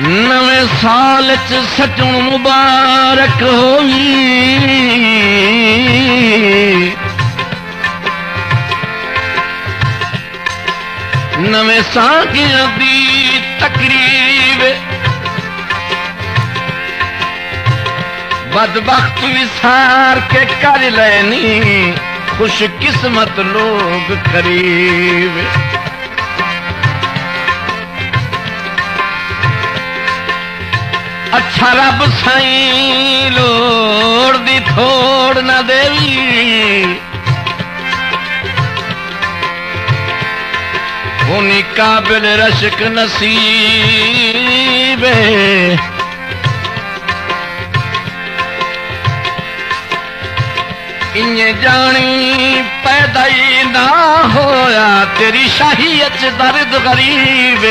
नवे साल च सचुण मुबारक होई। नवे सागियां दी तकरीब बदबख्त विसार के कर लेनी खुश किस्मत लोग करीब। अच्छा रब साईं लोड़ दी थोड़ न देवी। उन्हीं काबिल रश्क नसीब इन्हें जानी पैदा ही ना होया तेरी शाही अच दर्द गरीब।